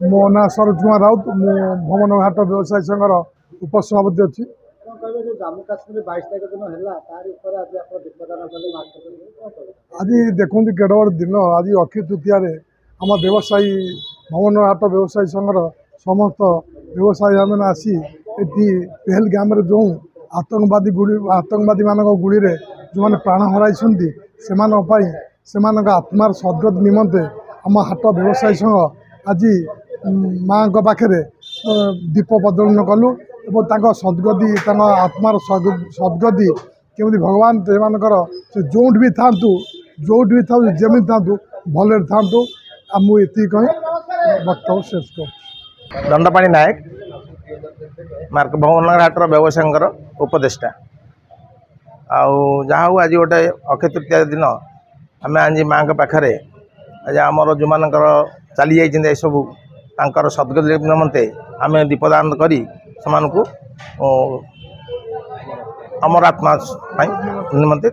मो ना सरोज कुमार राउत मु भवन घाट व्यवसायी संघर उपसभापति अच्छी। जम्मू काश्मीर 22 तारीख दिन है आज देखते केड़ बड़ दिन आज अक्षय तृतीय आम व्यवसायी भवन घाट व्यवसायी संघर समस्त व्यवसायी मैंने आसी ये पहलगाम जो आतंकवादी मान गुड़ी जो मैंने प्राण हराई से आत्मार सद्गति निमंते आम हाट व्यवसायी संघ आज माँ पाखे दीप प्रज्वलन कलु और सद्गति आत्मार सद्गति केमी भगवान से जो भी था जमी था भले था मुझे कही वक्तव्य शेष कर दंडपाणी नायक मार्क भवन घाटर व्यवसायी उपदेष्टा जहाँ हूँ आज गोटे अक्षय तृतीय दिन आम आज माँ के पाखे आज आमर जो मान चली जाइए सबू तांकर सद्गति निमंते आम दीपदान करी से अमर आत्मा निमंते